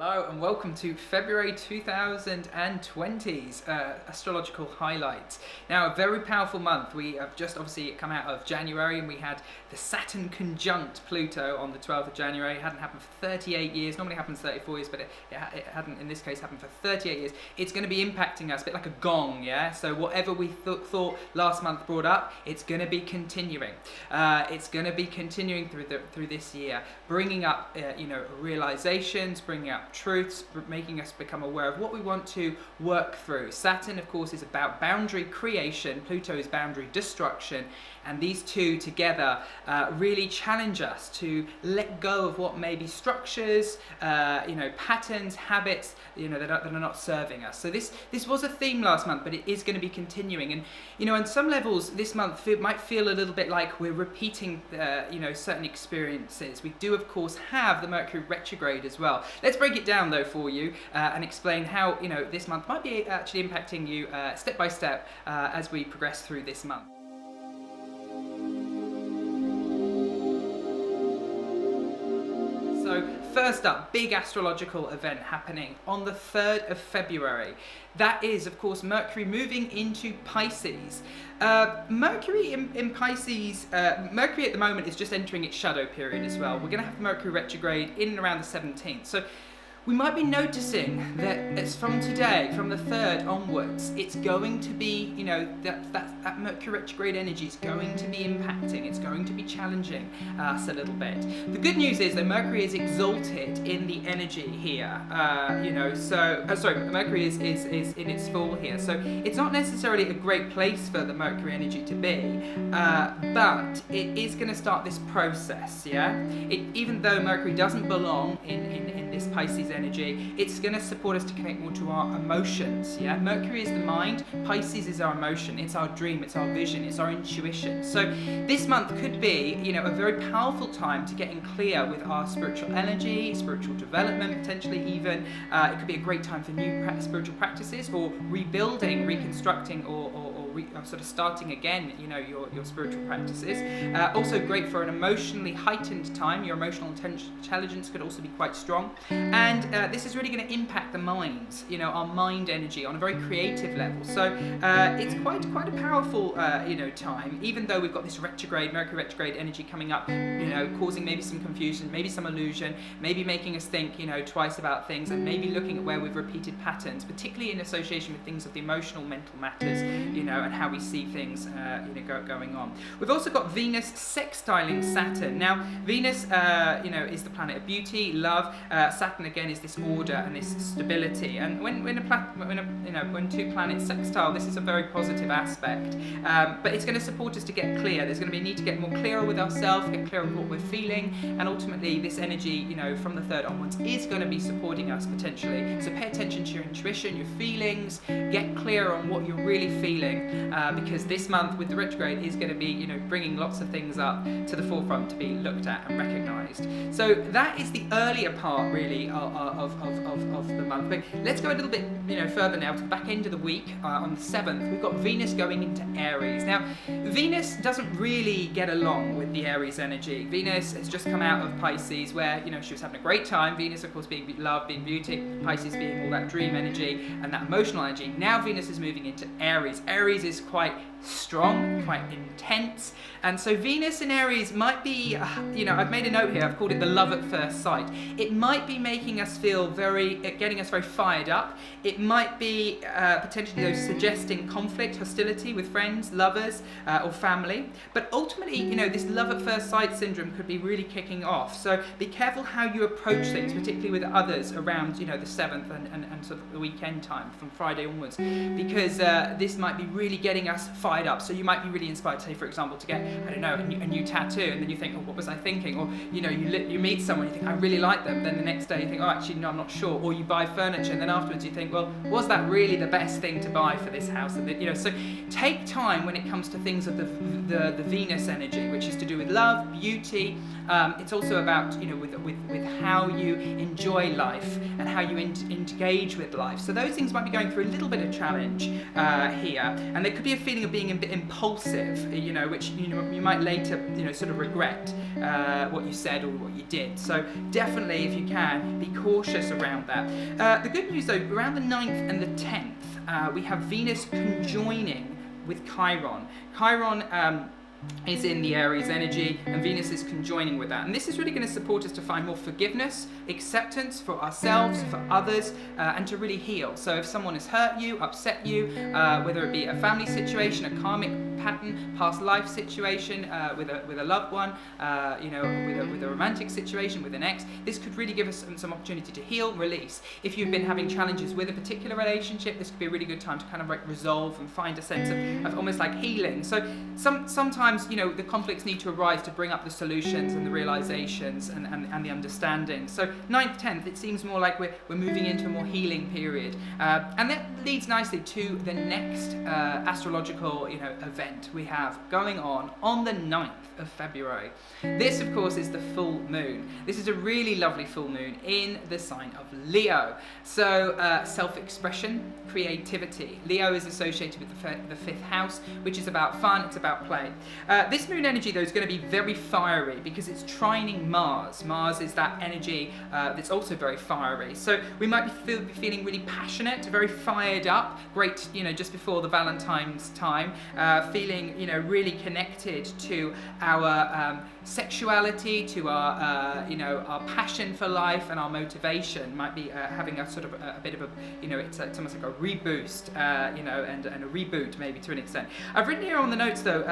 Hello and welcome to February 2020's astrological highlights. Now, a very powerful month. We have just obviously come out of January and we had the Saturn conjunct Pluto on the 12th of January. It hadn't happened for 38 years. Normally happens 34 years, but it hadn't in this case happened for 38 years. It's going to be impacting us a bit like a gong, yeah? So whatever we thought last month brought up, it's going to be continuing. It's going to be continuing through this year, bringing up realizations, bringing up truths, making us become aware of what we want to work through. Saturn, of course, is about boundary creation. Pluto is boundary destruction. And these two together really challenge us to let go of what may be structures, patterns, habits, that are not serving us. So this was a theme last month, but it is going to be continuing. And on some levels, this month might feel a little bit like we're repeating, certain experiences. We do, of course, have the Mercury retrograde as well. Let's break it down though for you and explain how this month might be actually impacting you step by step as we progress through this month. So first up, big astrological event happening on the 3rd of February. That is, of course, Mercury moving into Pisces. Mercury in Pisces, Mercury at the moment is just entering its shadow period as well. We're going to have Mercury retrograde in and around the 17th. So we might be noticing that it's from today, from the 3rd onwards, it's going to be, that Mercury retrograde energy is going to be impacting, it's going to be challenging us a little bit. The good news is that Mercury is exalted in the energy here, Mercury is in its fall here, so it's not necessarily a great place for the Mercury energy to be, but it is going to start this process, yeah? Even though Mercury doesn't belong in this Pisces energy, it's going to support us to connect more to our emotions. Yeah, Mercury is the mind, Pisces is our emotion, it's our dream, it's our vision, it's our intuition. So this month could be, a very powerful time to getting clear with our spiritual energy, spiritual development, potentially even. It could be a great time for new spiritual practices or rebuilding, reconstructing, or sort of starting again, your spiritual practices. Also great for an emotionally heightened time. Your emotional intelligence could also be quite strong. And this is really going to impact the mind, our mind energy on a very creative level. So it's quite a powerful, time, even though we've got this Mercury retrograde energy coming up, causing maybe some confusion, maybe some illusion, maybe making us think, twice about things, and maybe looking at where we've repeated patterns, particularly in association with things of the emotional, mental matters, and how we see things, going on. We've also got Venus sextiling Saturn. Now, Venus, is the planet of beauty, love. Saturn again is this order and this stability. And when two planets sextile, this is a very positive aspect. But it's going to support us to get clear. There's going to be a need to get more clearer with ourselves, get clearer with what we're feeling, and ultimately this energy, from the 3rd onwards, is going to be supporting us potentially. So pay attention to your intuition, your feelings, get clear on what you're really feeling, because this month with the retrograde is going to be, bringing lots of things up to the forefront to be looked at and recognised. So that is the earlier part, really, of the month. But let's go a little bit, further now to the back end of the week. On the 7th, we've got Venus going into Aries. Now, Venus doesn't really get along with the Aries energy. Venus has just come out of Pisces, where she was having a great time. Venus, of course, being love, being beauty. Pisces being all that dream energy and that emotional energy. Now Venus is moving into Aries. Aries is quite strong, quite intense, and so Venus in Aries might be, I've made a note here, I've called it the love at first sight. It might be making us feel getting us very fired up. It might be potentially suggesting conflict, hostility with friends, lovers, or family. But ultimately, this love at first sight syndrome could be really kicking off. So be careful how you approach things, particularly with others around, the 7th and sort of the weekend time from Friday onwards, because this might be really getting us fired up. So you might be really inspired, say for example, to get, a new tattoo, and then you think, oh, what was I thinking? Or you meet someone, you think, I really like them, then the next day you think, oh, actually no, I'm not sure. Or you buy furniture, and then afterwards you think, well, was that really the best thing to buy for this house? And so take time when it comes to things of the Venus energy, which is to do with love, beauty. It's also about with how you enjoy life and how you engage with life. So those things might be going through a little bit of challenge here. And and there could be a feeling of being a bit impulsive, which you might later sort of regret what you said or what you did. So definitely, if you can, be cautious around that. The good news though, around the 9th and the 10th, we have Venus conjoining with Chiron. Chiron is in the Aries energy, and Venus is conjoining with that. And this is really going to support us to find more forgiveness, acceptance for ourselves, for others, and to really heal. So if someone has hurt you, upset you, whether it be a family situation, a karmic pattern, past life situation, with a loved one, with a romantic situation, with an ex, this could really give us some opportunity to heal, release. If you've been having challenges with a particular relationship, this could be a really good time to kind of like resolve and find a sense of almost like healing. So sometimes the conflicts need to arise to bring up the solutions and the realizations and the understanding. So 9th, 10th, it seems more like we're moving into a more healing period. And that leads nicely to the next astrological event we have going on the 9th of February. This, of course, is the full moon. This is a really lovely full moon in the sign of Leo. So self-expression, creativity. Leo is associated with the 5th house, which is about fun, it's about play. This moon energy, though, is going to be very fiery because it's trining Mars. Mars is that energy that's also very fiery. So we might be feeling really passionate, very fired up, great, just before the Valentine's time, feeling, really connected to our sexuality, to our passion for life and our motivation. Might be having a sort of a bit of a, it's almost like a reboost, and a reboot maybe to an extent. I've written here on the notes though,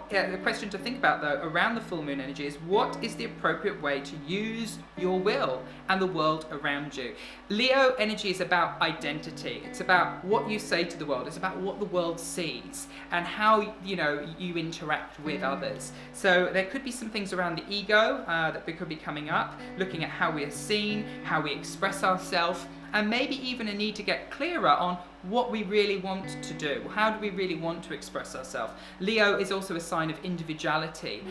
the question to think about though around the full moon energy is, what is the appropriate way to use your will and the world around you? Leo energy is about identity. It's about what you say to the world. It's about what the world sees and how you interact with others. So there could be some things around the ego that could be coming up, looking at how we are seen, how we express ourselves, and maybe even a need to get clearer on what we really want to do. How do we really want to express ourselves? Leo is also a sign of individuality,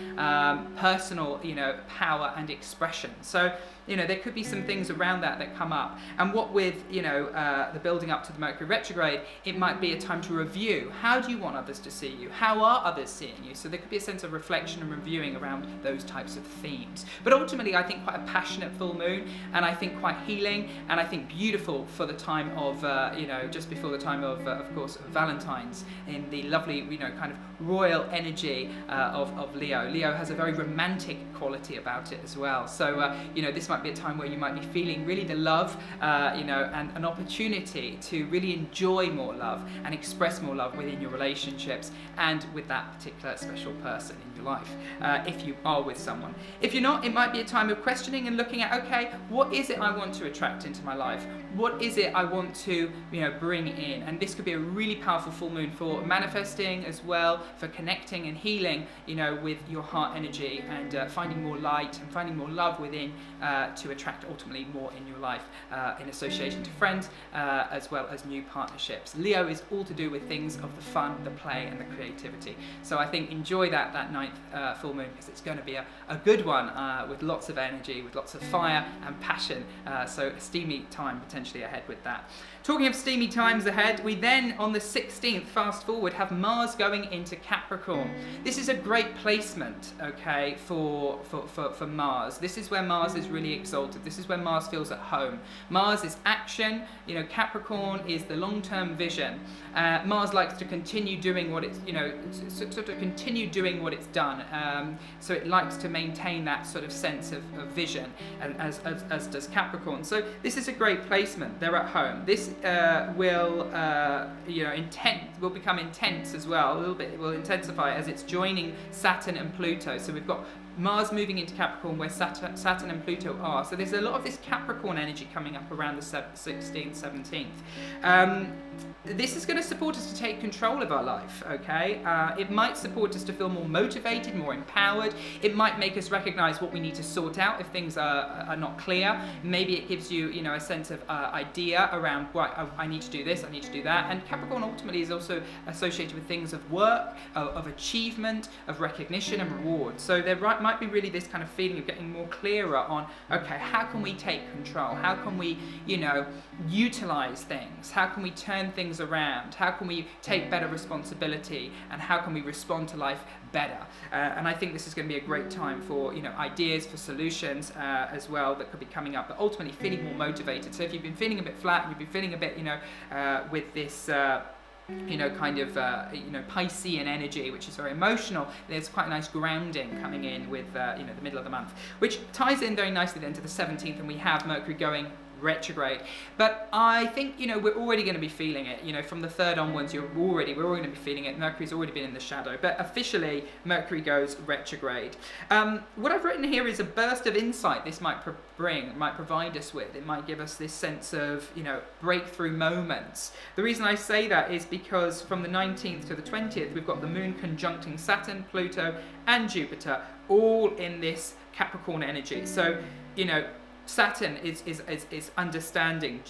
personal, power and expression. So, there could be some things around that come up. And what with, the building up to the Mercury retrograde, it might be a time to review. How do you want others to see you? How are others seeing you? So there could be a sense of reflection and reviewing around those types of themes. But ultimately, I think quite a passionate full moon, and I think quite healing, and I think beautiful for the time of, just before the time of course, Valentine's, in the lovely, kind of royal energy of Leo. Leo has a very romantic quality about it as well. So, this might be a time where you might be feeling really the love, and an opportunity to really enjoy more love and express more love within your relationships and with that particular special person in your life, if you are with someone. If you're not, it might be a time of questioning and looking at, okay, what is it I want to attract into my life? What is it I want to, bring in? And this could be a really powerful full moon for manifesting as well, for connecting and healing, with your heart energy and finding more light and finding more love within to attract ultimately more in your life in association to friends as well as new partnerships. Leo is all to do with things of the fun, the play and the creativity. So I think enjoy that 9th full moon, because it's going to be a good one with lots of energy, with lots of fire and passion. So a steamy time potentially ahead with that. Talking of steamy times ahead, we then on the 16th, fast forward, have Mars going into Capricorn. This is a great placement, okay, for Mars. This is where Mars is really exalted. This is where Mars feels at home. Mars is action, Capricorn is the long-term vision. Mars likes to continue doing what it's, sort of continue doing what it's done. So it likes to maintain that sort of sense of vision, and as does Capricorn. So this is a great placement. They're at home. This will become intense as well. A little bit, it will intensify as it's joining Saturn and Pluto. So we've got Mars moving into Capricorn where Saturn and Pluto are. So there's a lot of this Capricorn energy coming up around the 16th, 17th. This is going to support us to take control of our life, okay? It might support us to feel more motivated, more empowered. It might make us recognize what we need to sort out if things are not clear. Maybe it gives you, a sense of idea around, right, I need to do this, I need to do that. And Capricorn ultimately is also associated with things of work, of achievement, of recognition and reward. So there might might be really this kind of feeling of getting more clearer on, okay, how can we take control? How can we, utilize things? How can we turn things around? How can we take better responsibility? And how can we respond to life better? And I think this is going to be a great time for, ideas, for solutions as well that could be coming up, but ultimately feeling more motivated. So if you've been feeling a bit flat, you've been feeling a bit, with this, Piscean energy, which is very emotional, there's quite a nice grounding coming in with, the middle of the month, which ties in very nicely then to the 17th, and we have Mercury going retrograde. But I think, we're already going to be feeling it, from the 3rd onwards, we're already going to be feeling it. Mercury's already been in the shadow, but officially Mercury goes retrograde. What I've written here is a burst of insight this might provide us with. It might give us this sense of, breakthrough moments. The reason I say that is because from the 19th to the 20th, we've got the moon conjuncting Saturn, Pluto, and Jupiter, all in this Capricorn energy. So, Saturn is understanding.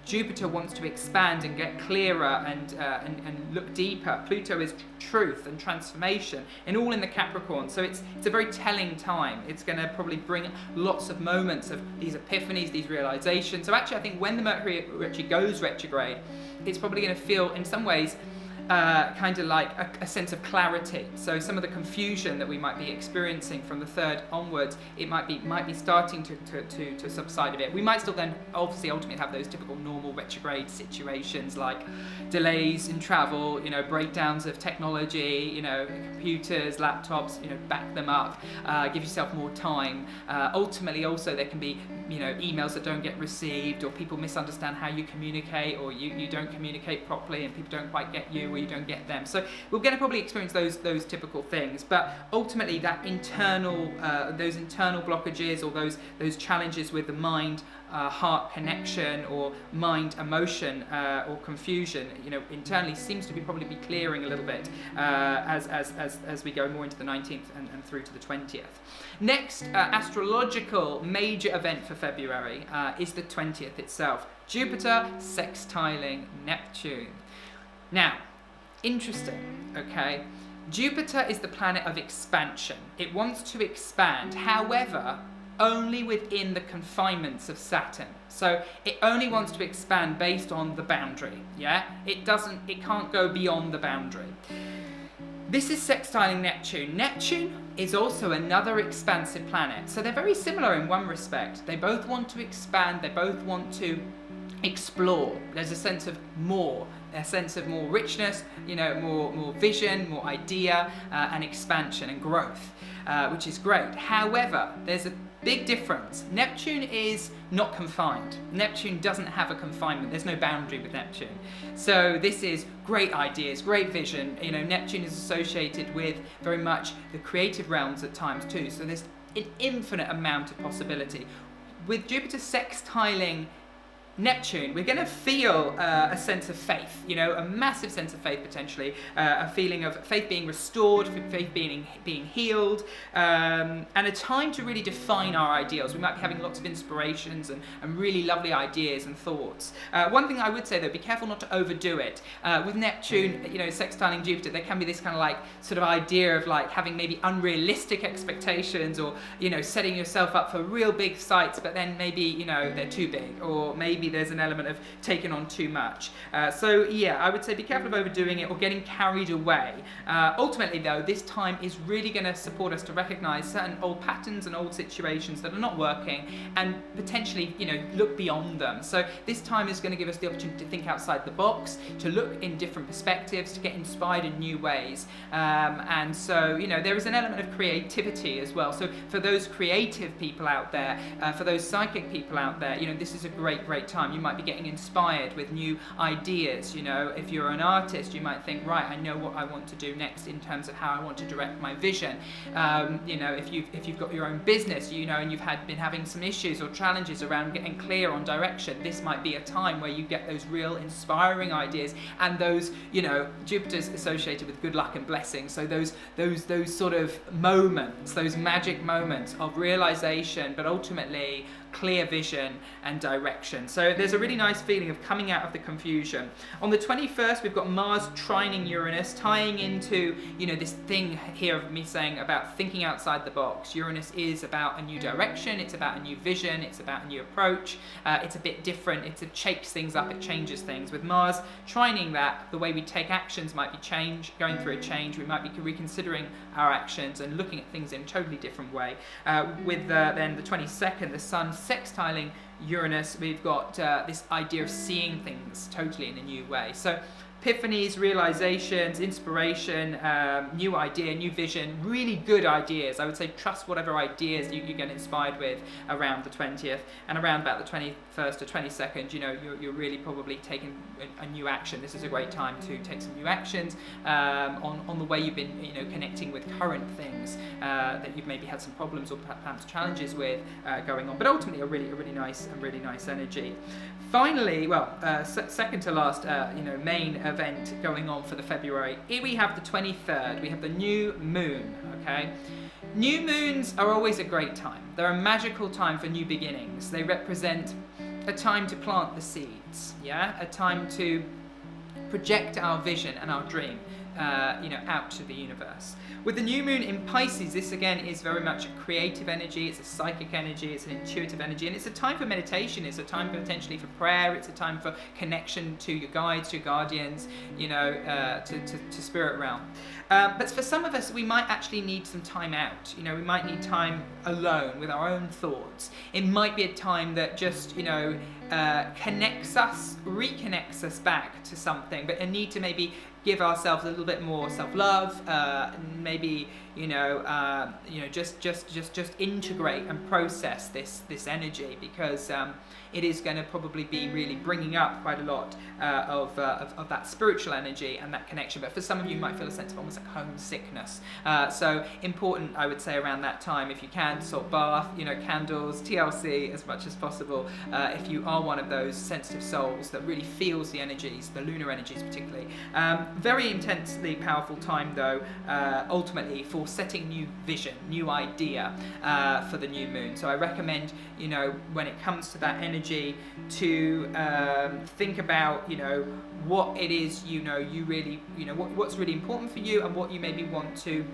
Jupiter wants to expand and get clearer and look deeper. Pluto is truth and transformation, and all in the Capricorn. So it's a very telling time. It's going to probably bring lots of moments of these epiphanies, these realizations. So actually, I think when the Mercury actually goes retrograde, it's probably going to feel, in some ways, kind of like a sense of clarity. So some of the confusion that we might be experiencing from the 3rd onwards, it might be starting to subside a bit. We might still then obviously ultimately have those typical normal retrograde situations like delays in travel, breakdowns of technology, computers, laptops, back them up, give yourself more time. Ultimately also there can be, emails that don't get received, or people misunderstand how you communicate, or you don't communicate properly and people don't quite get you, or you don't get them. So we're going to probably experience those typical things, but ultimately that those internal blockages, or those challenges with the mind heart connection, or mind emotion, or confusion, internally seems to probably be clearing a little bit as we go more into the 19th and through to the 20th. Next astrological major event for February is the 20th itself. Jupiter sextiling Neptune. Now, interesting, okay? Jupiter is the planet of expansion. It wants to expand, however, only within the confinements of Saturn. So it only wants to expand based on the boundary, yeah? It can't go beyond the boundary. This is sextiling Neptune. Neptune is also another expansive planet. So they're very similar in one respect. They both want to expand, they both want to explore. There's a sense of more richness, more vision, more idea, and expansion and growth, which is great. However, there's a big difference. Neptune is not confined. Neptune doesn't have a confinement. There's no boundary with Neptune. So this is great ideas, great vision. Neptune is associated with very much the creative realms at times too. So there's an infinite amount of possibility. With Jupiter sextiling Neptune, we're going to feel a sense of faith, a massive sense of faith potentially, a feeling of faith being restored, faith being healed, and a time to really define our ideals. We might be having lots of inspirations and really lovely ideas and thoughts. One thing I would say though, be careful not to overdo it. With Neptune, sextiling Jupiter, there can be this kind of like sort of idea of like having maybe unrealistic expectations, or setting yourself up for real big sights, but then maybe they're too big, or maybe there's an element of taking on too much. So yeah, I would say be careful of overdoing it or getting carried away. Ultimately though, this time is really going to support us to recognize certain old patterns and old situations that are not working, and potentially look beyond them. So this time is going to give us the opportunity to think outside the box, to look in different perspectives, to get inspired in new ways. And so there is an element of creativity as well. So for those creative people out there, for those psychic people out there, this is a great time. You might be getting inspired with new ideas. If you're an artist, you might think, right, I know what I want to do next in terms of how I want to direct my vision. If you've got your own business, and you've been having some issues or challenges around getting clear on direction, this might be a time where you get those real inspiring ideas, and those, Jupiter's associated with good luck and blessings. So those sort of moments, those magic moments of realization, but ultimately clear vision and direction. So there's a really nice feeling of coming out of the confusion. On the 21st, we've got Mars trining Uranus, tying into, you know, this thing here of me saying about thinking outside the box. Uranus is about a new direction, it's about a new vision, it's about a new approach. It's a bit different, it shakes things up, it changes things. With Mars trining that, the way we take actions might be going through a change. We might be reconsidering our actions and looking at things in a totally different way. With then the 22nd, the Sun sextiling Uranus, we've got this idea of seeing things totally in a new way. So epiphanies, realizations, inspiration, new idea, new vision, really good ideas. I would say trust whatever ideas you get inspired with around the 20th, and around about the 21st or 22nd, you know, you're really probably taking a new action. This is a great time to take some new actions on the way you've been, you know, connecting with current things that you've maybe had some problems or perhaps challenges with going on. But ultimately, a really nice energy. Finally, well, second to last, you know, main event going on for the February. Here we have the 23rd. We have the new moon. Okay, new moons are always a great time. They're a magical time for new beginnings. They represent a time to plant the seeds. Yeah, a time to project our vision and our dream, you know, out to the universe. With the new moon in Pisces, this again is very much a creative energy, it's a psychic energy, it's an intuitive energy, and it's a time for meditation, it's a time potentially for prayer, it's a time for connection to your guides, to your guardians, you know, to spirit realm. But for some of us, we might actually need some time out. You know, we might need time alone with our own thoughts. It might be a time that just, you know, connects us, reconnects us back to something, but a need to maybe give ourselves a little bit more self-love, maybe, you know, just integrate and process this energy, because it is going to probably be really bringing up quite a lot of that spiritual energy and that connection. But for some of you, might feel a sense of almost like homesickness. So important, I would say, around that time, if you can, salt bath, you know, candles, TLC as much as possible. If you are one of those sensitive souls that really feels the energies, the lunar energies particularly. Very intensely powerful time though, ultimately for setting new vision, new idea for the new moon. So I recommend, you know, when it comes to that energy, to think about, you know, what it is, you know, you really, you know, what's really important for you, and what you maybe want to,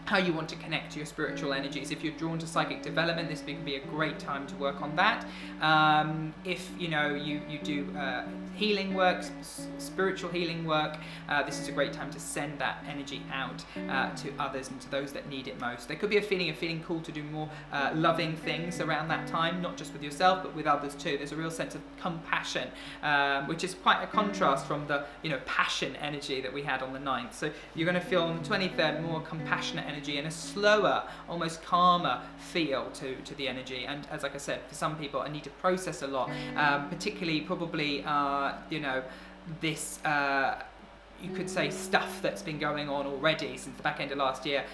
how you want to connect to your spiritual energies. If you're drawn to psychic development, this can be a great time to work on that. If, you know, you do healing work, spiritual healing work, this is a great time to send that energy out to others and to those that need it most. There could be a feeling cool to do more loving things around that time, not just with yourself but with others too. There's a real sense of compassion, which is quite a contrast from the, you know, passion energy that we had on the 9th. So you're going to feel on the 23rd more compassionate energy and a slower, almost calmer feel to the energy. And as like I said, for some people, I need to process a lot, particularly probably you know, this you could say stuff that's been going on already since the back end of last year,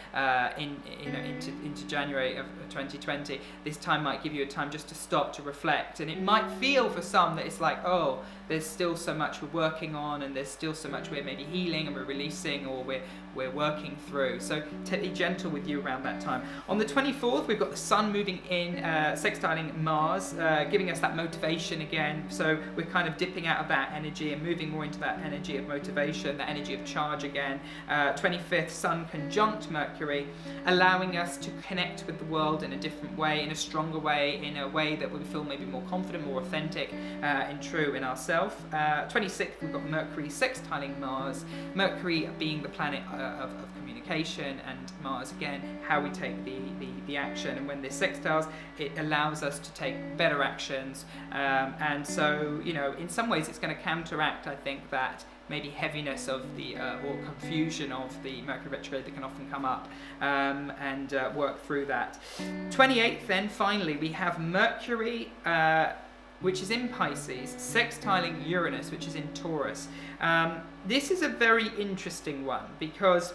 into January of 2020. This time might give you a time just to stop, to reflect, and it might feel for some that it's like, oh, there's still so much we're working on, and there's still so much we're maybe healing and we're releasing, or we're working through. So be gentle with you around that time. On the 24th, we've got the Sun moving in, sextiling Mars, giving us that motivation again. So we're kind of dipping out of that energy and moving more into that energy of motivation, that energy of charge again. 25th, Sun conjunct Mercury, allowing us to connect with the world in a different way, in a stronger way, in a way that we feel maybe more confident, more authentic, and true in ourselves. 26th, we've got Mercury sextiling Mars, Mercury being the planet of communication, and Mars again, how we take the action. And when this sextiles, it allows us to take better actions, and so, you know, in some ways it's going to counteract, I think, that maybe heaviness of the or confusion of the Mercury retrograde that can often come up, and work through that. 28th, then finally we have Mercury, which is in Pisces, sextiling Uranus, which is in Taurus. This is a very interesting one, because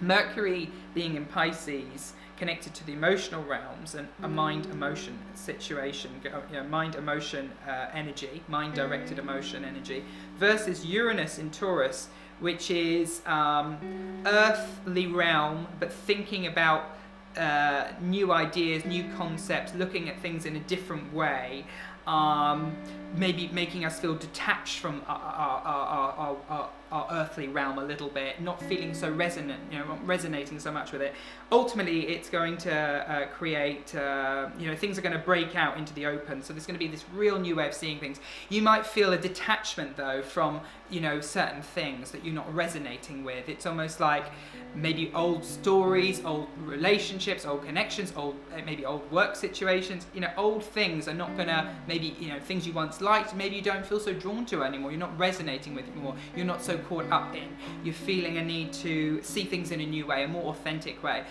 Mercury being in Pisces, connected to the emotional realms and a mind-emotion situation, you know, mind-emotion energy, mind-directed emotion energy, versus Uranus in Taurus, which is earthly realm, but thinking about new ideas, new concepts, looking at things in a different way, maybe making us feel detached from our earthly realm a little bit, not feeling so resonant, not resonating so much with it. Ultimately, it's going to create, things are going to break out into the open. So there's going to be this real new way of seeing things. You might feel a detachment though from, certain things that you're not resonating with. It's almost like maybe old stories, old relationships, old connections, maybe old work situations. Old things are not going to, maybe, things you once liked, maybe you don't feel so drawn to anymore. You're not resonating with it more. You're not so caught up in. You're feeling a need to see things in a new way, a more authentic way,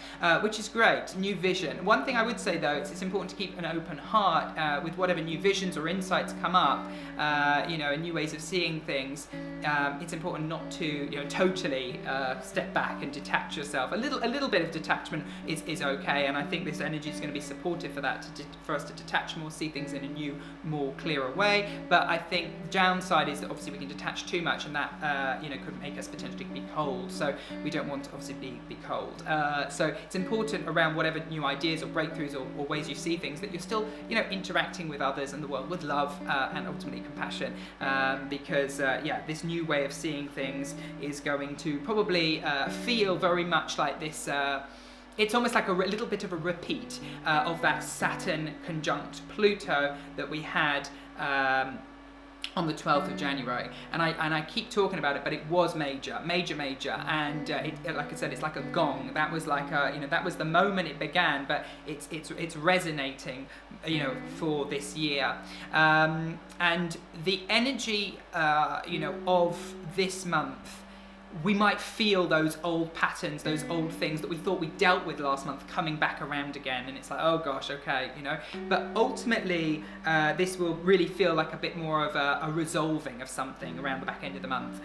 which is great. New vision. One thing I would say though, it's important to keep an open heart with whatever new visions or insights come up, and new ways of seeing things. It's important not to, totally step back and detach yourself. A little bit of detachment is okay, and I think this energy is going to be supportive for that, for us to detach more, see things in a new, more clearer way. But I think the downside is that obviously we can detach too much, and that could make us potentially be cold. So we don't want to obviously be cold. So it's important around whatever new ideas or breakthroughs or ways you see things that you're still interacting with others and the world with love and ultimately compassion, because this new way of seeing things is going to probably feel very much like this. It's almost like a little bit of a repeat of that Saturn conjunct Pluto that we had on the 12th of January, and I keep talking about it, but it was major, and like I said, it's like a gong. That was like that was the moment it began, but it's resonating, for this year, and the energy, of this month. We might feel those old patterns, those old things that we thought we dealt with last month coming back around again, and it's like, oh gosh, okay, But ultimately, this will really feel like a bit more of a resolving of something around the back end of the month.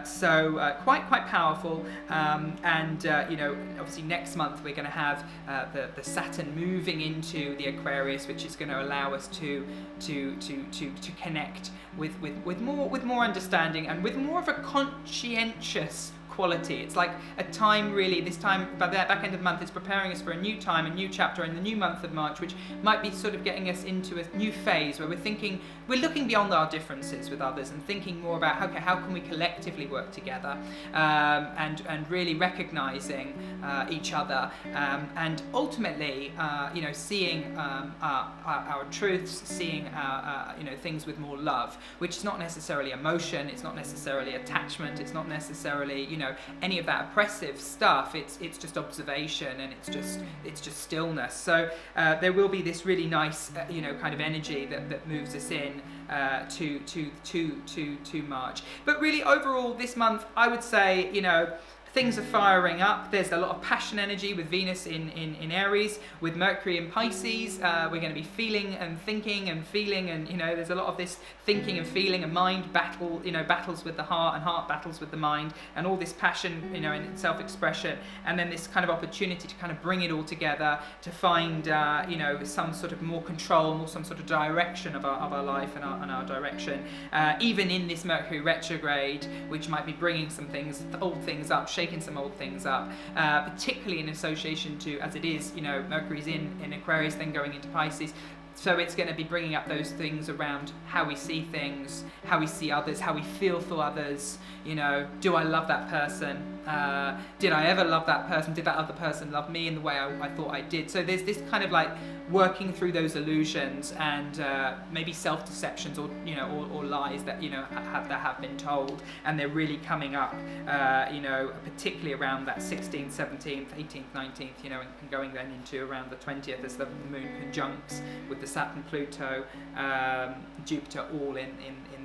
So quite powerful, and obviously next month we're going to have the Saturn moving into the Aquarius, which is going to allow us to connect with more understanding and with more of a conscientious quality. It's like a time, really, this time, by the back end of the month, it's preparing us for a new time, a new chapter in the new month of March, which might be sort of getting us into a new phase where we're looking beyond our differences with others and thinking more about, okay, how can we collectively work together, and really recognizing each other, and ultimately, seeing our truths, seeing things with more love, which is not necessarily emotion, it's not necessarily attachment, it's not necessarily, any of that oppressive stuff. It's just observation, and it's just stillness. So there will be this really nice, kind of energy that moves us in to March. But really, overall, this month, I would say, things are firing up. There's a lot of passion energy with Venus in Aries, with Mercury in Pisces. We're going to be feeling and thinking and feeling, and there's a lot of this thinking and feeling, and mind battle, battles with the heart, and heart battles with the mind, and all this passion, in self-expression, and then this kind of opportunity to kind of bring it all together to find, some sort of more control, more some sort of direction of our life and our direction, even in this Mercury retrograde, which might be bringing some things, old things up, shaking some old things up, particularly in association to, as it is, Mercury's in Aquarius, then going into Pisces. So it's going to be bringing up those things around how we see things, how we see others, how we feel for others. Do I love that person? Did I ever love that person? Did that other person love me in the way I thought I did? So there's this kind of like working through those illusions and maybe self-deceptions or lies that have been told, and they're really coming up, particularly around that 16th, 17th, 18th, 19th, and going then into around the 20th as the moon conjuncts with the Saturn, Pluto, Jupiter, all in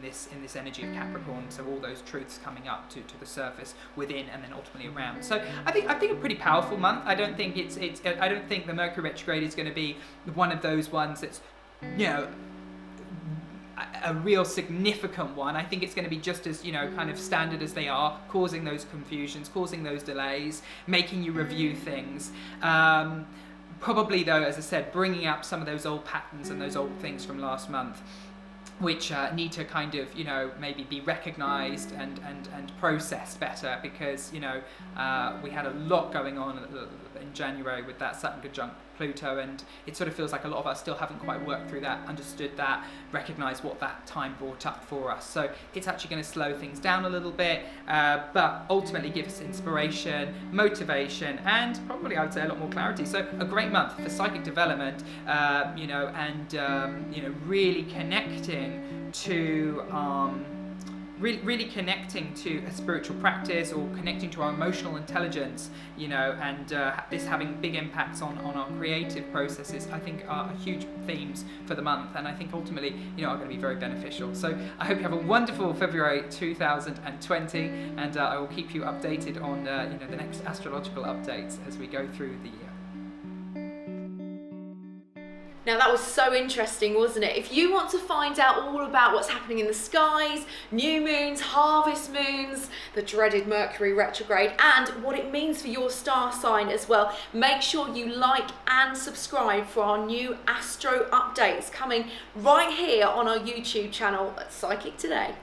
this energy of Capricorn. So all those truths coming up to the surface within, and then ultimately around. So I think a pretty powerful month. I don't think I don't think the Mercury retrograde is going to be one of those ones that's a real significant one. I think it's going to be just as kind of standard as they are, causing those confusions, causing those delays, making you review things. Probably though, as I said, bringing up some of those old patterns and those old things from last month. which need to kind of, you know, maybe be recognized and processed better, because, you know, we had a lot going on in January with that Saturn conjunct Pluto, and it sort of feels like a lot of us still haven't quite worked through that, understood that, recognized what that time brought up for us. So it's actually going to slow things down a little bit, but ultimately give us inspiration, motivation, and probably, I would say, a lot more clarity. So a great month for psychic development, you know, and you know, really connecting to really connecting to a spiritual practice, or connecting to our emotional intelligence, you know, and this having big impacts on our creative processes, I think are huge themes for the month, and I think ultimately, you know, are going to be very beneficial. So I hope you have a wonderful February 2020, and I will keep you updated on you know, the next astrological updates as we go through the year. Now that was so interesting, wasn't it? If you want to find out all about what's happening in the skies, new moons, harvest moons, the dreaded Mercury retrograde, and what it means for your star sign as well, make sure you like and subscribe for our new astro updates coming right here on our YouTube channel at Psychic Today.